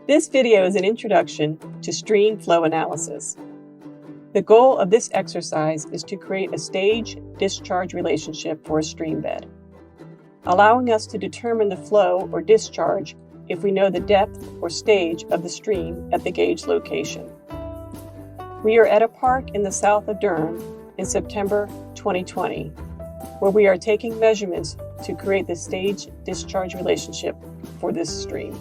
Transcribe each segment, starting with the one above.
This video is an introduction to StreamFlowAnalysis. The goal of this exercise is to create a stage-discharge relationship for a stream bed, allowing us to determine the flow or discharge if we know the depth or stage of the stream at the gauge location. We are at a park in the south of Durham in September 2020, where we are taking measurements to create the stage-discharge relationship for this stream.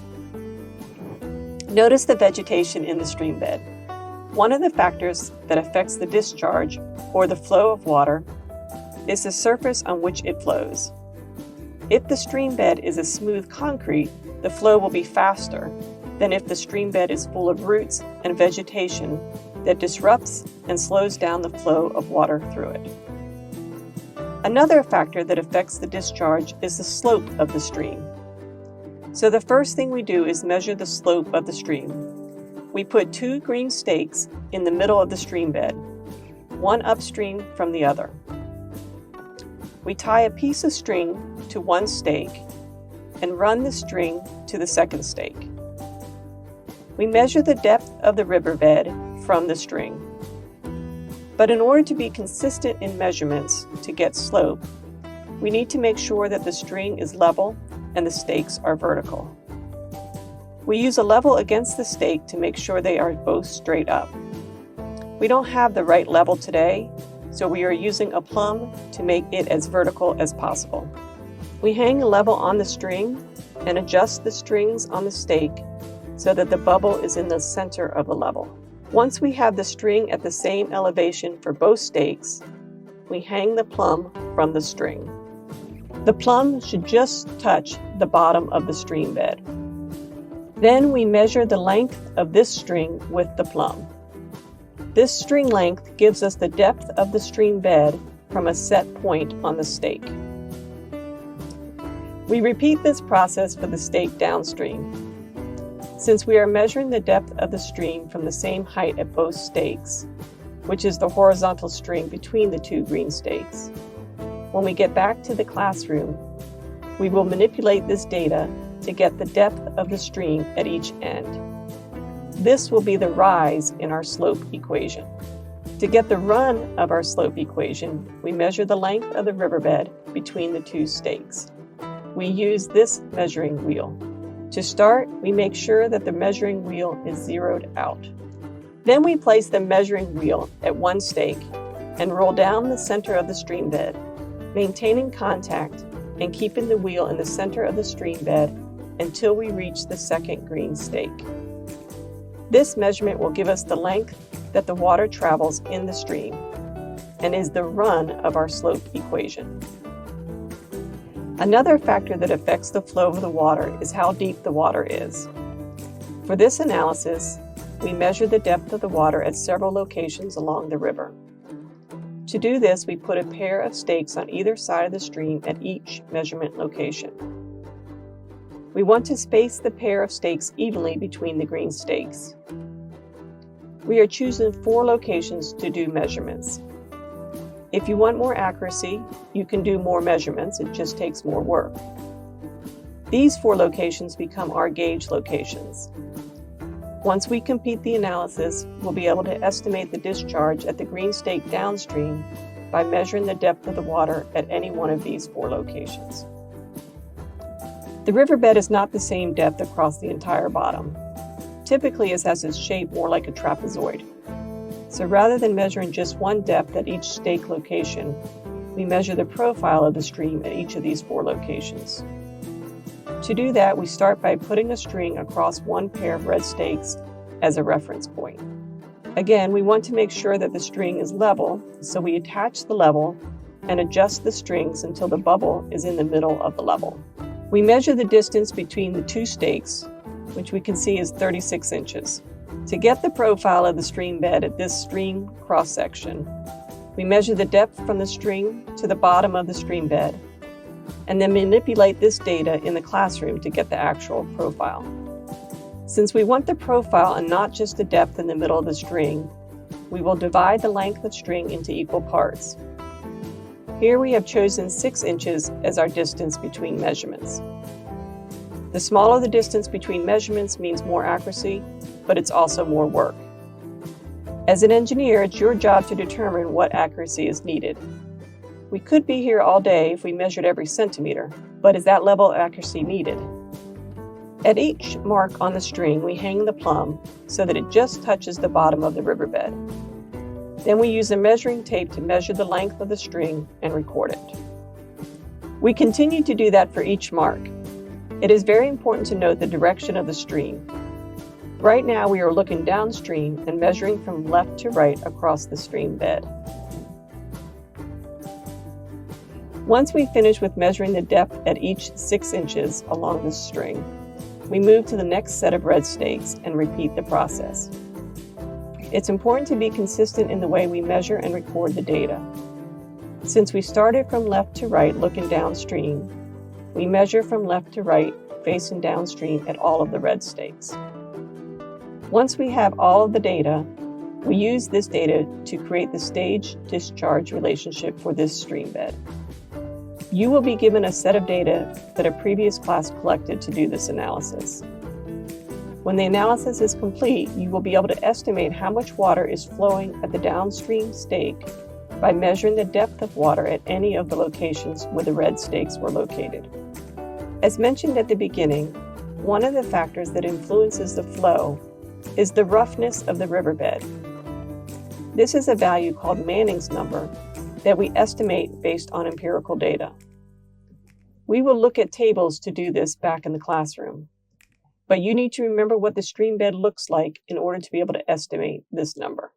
Notice the vegetation in the stream bed. One of the factors that affects the discharge, or the flow of water, is the surface on which it flows. If the stream bed is a smooth concrete, the flow will be faster than if the stream bed is full of roots and vegetation that disrupts and slows down the flow of water through it. Another factor that affects the discharge is the slope of the stream. So the first thing we do is measure the slope of the stream. We put 2 green stakes in the middle of the stream bed, one upstream from the other. We tie a piece of string to one stake and run the string to the second stake. We measure the depth of the riverbed from the string. But in order to be consistent in measurements to get slope, we need to make sure that the string is level and the stakes are vertical. We use a level against the stake to make sure they are both straight up. We don't have the right level today, so we are using a plumb to make it as vertical as possible. We hang a level on the string and adjust the strings on the stake so that the bubble is in the center of the level. Once we have the string at the same elevation for both stakes, we hang the plumb from the string. The plumb should just touch the bottom of the stream bed. Then we measure the length of this string with the plumb. This string length gives us the depth of the stream bed from a set point on the stake. We repeat this process for the stake downstream. Since we are measuring the depth of the stream from the same height at both stakes, which is the horizontal string between the 2 green stakes, when we get back to the classroom, we will manipulate this data to get the depth of the stream at each end. This will be the rise in our slope equation. To get the run of our slope equation, we measure the length of the riverbed between the 2 stakes. We use this measuring wheel. To start, we make sure that the measuring wheel is zeroed out. Then we place the measuring wheel at one stake and roll down the center of the stream bed, maintaining contact and keeping the wheel in the center of the stream bed until we reach the second green stake. This measurement will give us the length that the water travels in the stream and is the run of our slope equation. Another factor that affects the flow of the water is how deep the water is. For this analysis, we measure the depth of the water at several locations along the river. To do this, we put a pair of stakes on either side of the stream at each measurement location. We want to space the pair of stakes evenly between the green stakes. We are choosing 4 locations to do measurements. If you want more accuracy, you can do more measurements, it just takes more work. These 4 locations become our gauge locations. Once we complete the analysis, we'll be able to estimate the discharge at the green stake downstream by measuring the depth of the water at any one of these 4 locations. The riverbed is not the same depth across the entire bottom. Typically, it has its shape more like a trapezoid. So rather than measuring just one depth at each stake location, we measure the profile of the stream at each of these 4 locations. To do that, we start by putting a string across one pair of red stakes as a reference point. Again, we want to make sure that the string is level, so we attach the level and adjust the strings until the bubble is in the middle of the level. We measure the distance between the 2 stakes, which we can see is 36 inches. To get the profile of the stream bed at this stream cross-section, we measure the depth from the string to the bottom of the stream bed, and then manipulate this data in the classroom to get the actual profile. Since we want the profile and not just the depth in the middle of the string, we will divide the length of string into equal parts. Here we have chosen 6 inches as our distance between measurements. The smaller the distance between measurements means more accuracy, but it's also more work. As an engineer, it's your job to determine what accuracy is needed. We could be here all day if we measured every centimeter, but is that level of accuracy needed? At each mark on the string, we hang the plumb so that it just touches the bottom of the riverbed. Then we use a measuring tape to measure the length of the string and record it. We continue to do that for each mark. It is very important to note the direction of the stream. Right now we are looking downstream and measuring from left to right across the stream bed. Once we finish with measuring the depth at each 6 inches along the string, we move to the next set of red stakes and repeat the process. It's important to be consistent in the way we measure and record the data. Since we started from left to right looking downstream, we measure from left to right facing downstream at all of the red stakes. Once we have all of the data, we use this data to create the stage-discharge relationship for this stream bed. You will be given a set of data that a previous class collected to do this analysis. When the analysis is complete, you will be able to estimate how much water is flowing at the downstream stake by measuring the depth of water at any of the locations where the red stakes were located. As mentioned at the beginning, one of the factors that influences the flow is the roughness of the riverbed. This is a value called Manning's number that we estimate based on empirical data. We will look at tables to do this back in the classroom, but you need to remember what the stream bed looks like in order to be able to estimate this number.